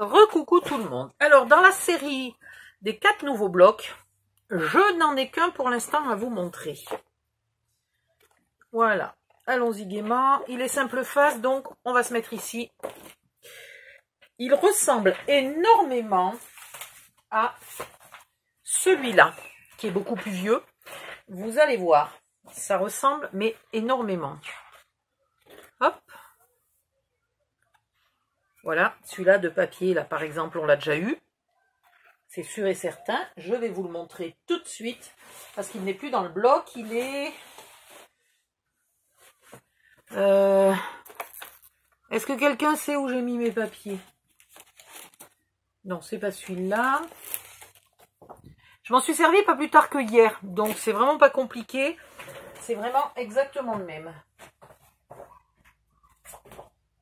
Recoucou tout le monde. Alors, dans la série des 4 nouveaux blocs, je n'en ai qu'un pour l'instant à vous montrer. Voilà. Allons-y gaiement. Il est simple face, donc on va se mettre ici. Il ressemble énormément à celui-là, qui est beaucoup plus vieux. Vous allez voir, ça ressemble, mais énormément. Hop. Voilà, celui-là de papier, là par exemple, on l'a déjà eu. C'est sûr et certain. Je vais vous le montrer tout de suite, parce qu'il n'est plus dans le bloc, il est... Est-ce que quelqu'un sait où j'ai mis mes papiers? Non, c'est pas celui-là. Je m'en suis servi pas plus tard que hier, donc c'est vraiment pas compliqué. C'est vraiment exactement le même.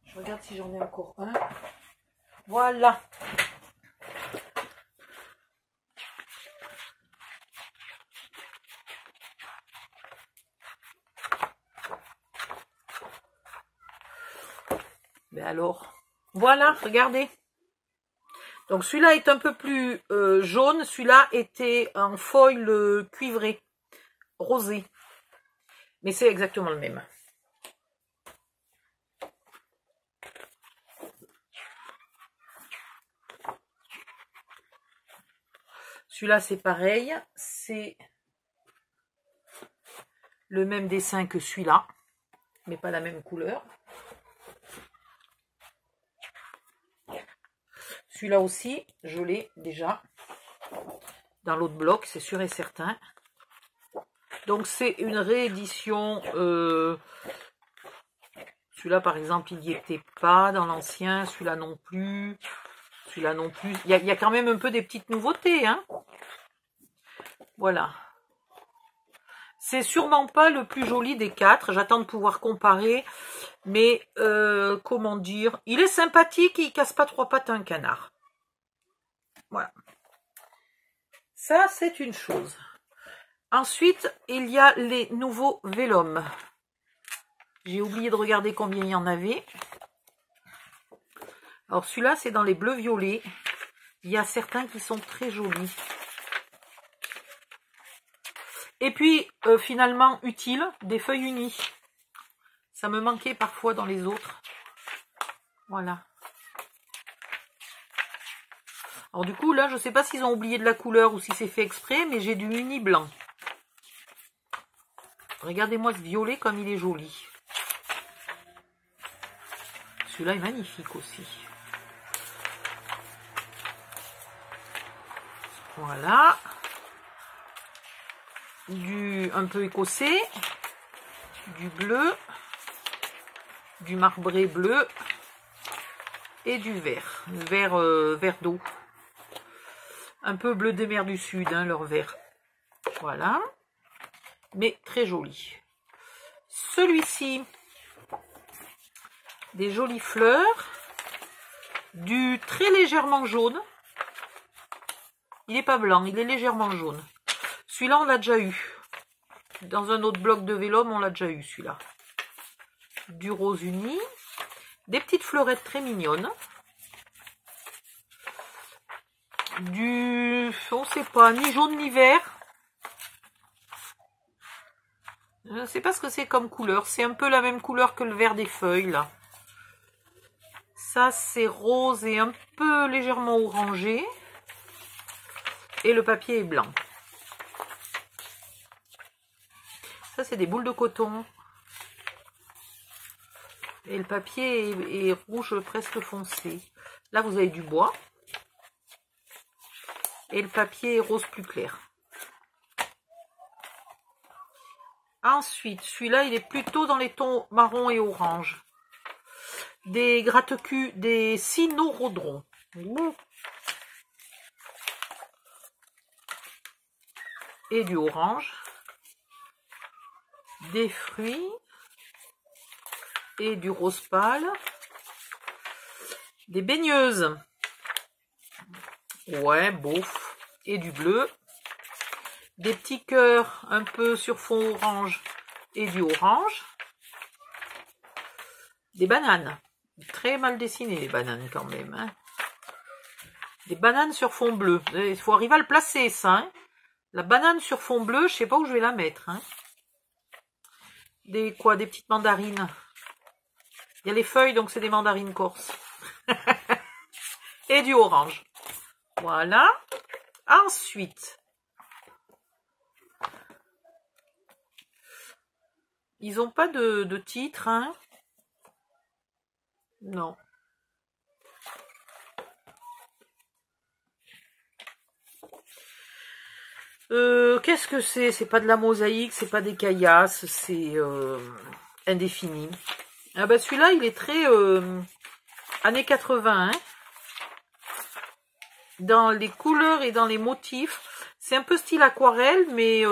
Je regarde si j'en ai encore un. Voilà. Mais alors, voilà, regardez. Donc celui-là est un peu plus jaune, celui-là était en foil cuivré, rosé. Mais c'est exactement le même. Celui-là c'est pareil, c'est le même dessin que celui-là, mais pas la même couleur. Celui-là aussi, je l'ai déjà dans l'autre bloc, c'est sûr et certain. Donc c'est une réédition. Celui-là par exemple, il n'y était pas dans l'ancien, celui-là non plus. Celui-là non plus. Il y a quand même un peu des petites nouveautés, hein. Voilà. C'est sûrement pas le plus joli des 4. J'attends de pouvoir comparer. Mais, comment dire, il est sympathique et il casse pas 3 pattes à un canard. Voilà. Ça, c'est une chose. Ensuite, il y a les nouveaux Vélum. J'ai oublié de regarder combien il y en avait. Alors, celui-là, c'est dans les bleus-violets. Il y a certains qui sont très jolis. Et puis, finalement, utile, des feuilles unies. Ça me manquait parfois dans les autres. Voilà. Alors du coup, là, je ne sais pas s'ils ont oublié de la couleur ou si c'est fait exprès, mais j'ai du uni blanc. Regardez-moi ce violet comme il est joli. Celui-là est magnifique aussi. Voilà. Du un peu écossais. Du bleu. Du marbré bleu. Et du vert. Vert d'eau. Un peu bleu des mers du Sud, hein, leur vert. Voilà. Mais très joli. Celui-ci, des jolies fleurs. Du très légèrement jaune. Il n'est pas blanc, il est légèrement jaune. Celui-là, on l'a déjà eu. Dans un autre bloc de Vélum, on l'a déjà eu, celui-là. Du rose uni. Des petites fleurettes très mignonnes. Du, on ne sait pas, ni jaune ni vert. Je ne sais pas ce que c'est comme couleur. C'est un peu la même couleur que le vert des feuilles, là. Ça, c'est rose et un peu légèrement orangé. Et le papier est blanc. Ça, c'est des boules de coton. Et le papier est rouge presque foncé. Là, vous avez du bois. Et le papier est rose plus clair. Ensuite, celui-là, il est plutôt dans les tons marron et orange. Des gratte-culs, des cynorhodrons. Et du orange. Des fruits. Et du rose pâle. Des baigneuses. Ouais, beauf. Et du bleu. Des petits cœurs un peu sur fond orange et du orange. Des bananes. Très mal dessinées les bananes quand même. Hein. Des bananes sur fond bleu. Il faut arriver à le placer, ça. Hein. La banane sur fond bleu, je sais pas où je vais la mettre. Hein. Des petites mandarines. Il y a les feuilles, donc c'est des mandarines corses. Et du orange. Voilà. Ensuite, ils n'ont pas de titre, hein. Non. Qu'est-ce que c'est? C'est pas de la mosaïque, c'est pas des caillasses, c'est indéfini. Ah bah celui-là, il est très années 80, hein. Dans les couleurs et dans les motifs. C'est un peu style aquarelle, mais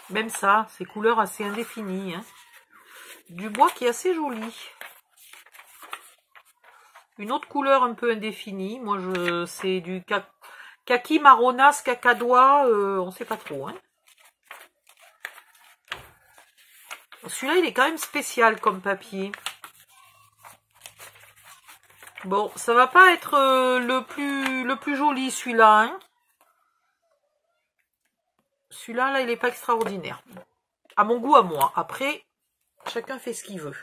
même ça, ces couleurs assez indéfinies. Hein. Du bois qui est assez joli. Une autre couleur un peu indéfinie. Moi, c'est du kaki marronasse, cacadois, on sait pas trop. Hein. Celui-là, il est quand même spécial comme papier. Bon, ça va pas être le plus joli, celui-là. Hein. Celui-là, là, il est pas extraordinaire. À mon goût, à moi. Après, chacun fait ce qu'il veut.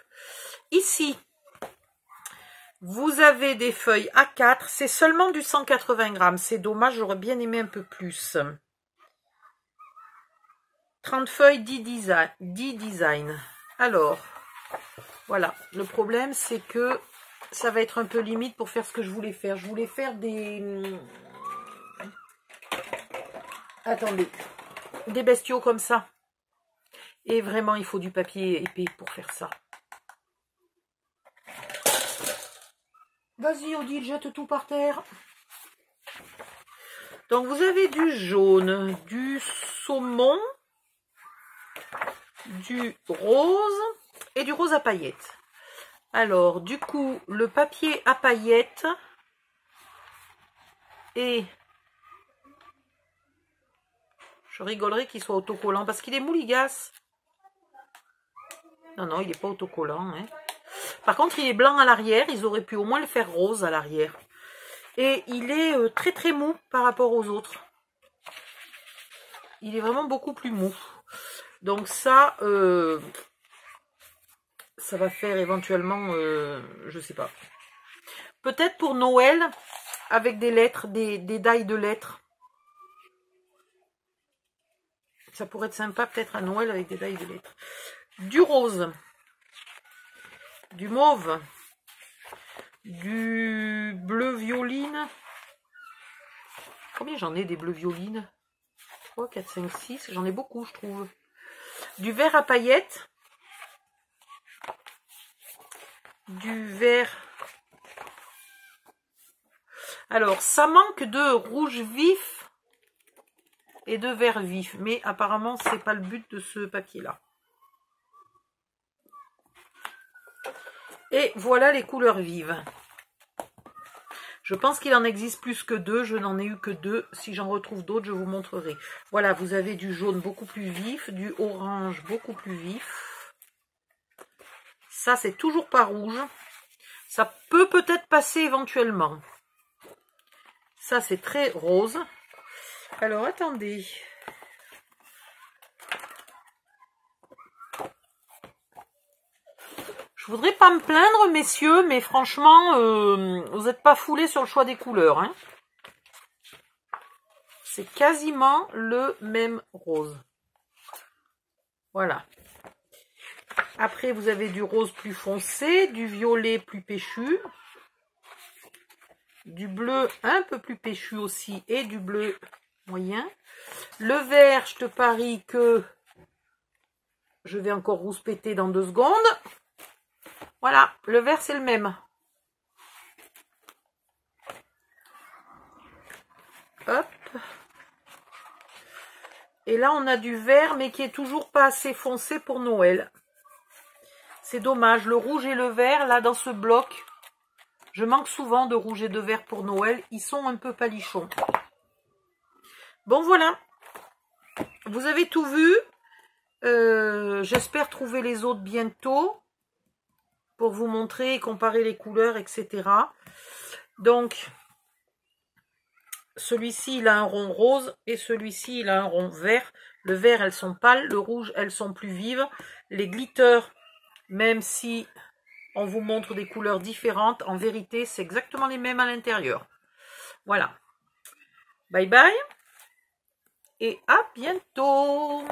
Ici, vous avez des feuilles A4. C'est seulement du 180 grammes. C'est dommage, j'aurais bien aimé un peu plus. 30 feuilles, 10 designs. Alors, voilà. Le problème, c'est que ça va être un peu limite pour faire ce que je voulais faire. Je voulais faire des... Attendez. Des bestiaux comme ça. Et vraiment, il faut du papier épais pour faire ça. Vas-y, Odile, jette tout par terre. Donc, vous avez du jaune, du saumon, du rose et du rose à paillettes. Alors, du coup, le papier à paillettes et... Je rigolerais qu'il soit autocollant parce qu'il est mouligasse. Non, non, il n'est pas autocollant. Hein. Par contre, il est blanc à l'arrière. Ils auraient pu au moins le faire rose à l'arrière. Et il est très très mou par rapport aux autres. Il est vraiment beaucoup plus mou. Donc ça, ça va faire éventuellement, je sais pas. Peut-être pour Noël, avec des lettres, des die de lettres. Ça pourrait être sympa peut-être à Noël avec des die de lettres. Du rose, du mauve, du bleu violine. Combien j'en ai des bleus violines? 3, 4, 5, 6. J'en ai beaucoup, je trouve. Du vert à paillettes. Du vert. Alors, ça manque de rouge vif et de vert vif. Mais apparemment, c'est pas le but de ce papier-là. Et voilà les couleurs vives. Je pense qu'il en existe plus que 2. Je n'en ai eu que 2. Si j'en retrouve d'autres, je vous montrerai. Voilà, vous avez du jaune beaucoup plus vif, du orange beaucoup plus vif. Ça, c'est toujours pas rouge. Ça peut peut-être passer éventuellement. Ça, c'est très rose. Alors, attendez. Je voudrais pas me plaindre, messieurs, mais franchement, vous n'êtes pas foulés sur le choix des couleurs. Hein. C'est quasiment le même rose. Voilà. Après, vous avez du rose plus foncé, du violet plus péchu, du bleu un peu plus péchu aussi et du bleu moyen. Le vert, je te parie que je vais encore rouspéter dans 2 secondes. Voilà, le vert, c'est le même. Hop. Et là, on a du vert, mais qui est toujours pas assez foncé pour Noël. C'est dommage. Le rouge et le vert, là, dans ce bloc, je manque souvent de rouge et de vert pour Noël. Ils sont un peu palichons. Bon, voilà. Vous avez tout vu. J'espère trouver les autres bientôt. pour vous montrer et comparer les couleurs, etc. Donc, celui-ci, il a un rond rose et celui-ci, il a un rond vert. Le vert, elles sont pâles. Le rouge, elles sont plus vives. Les glitters, même si on vous montre des couleurs différentes, en vérité, c'est exactement les mêmes à l'intérieur. Voilà. Bye bye et à bientôt.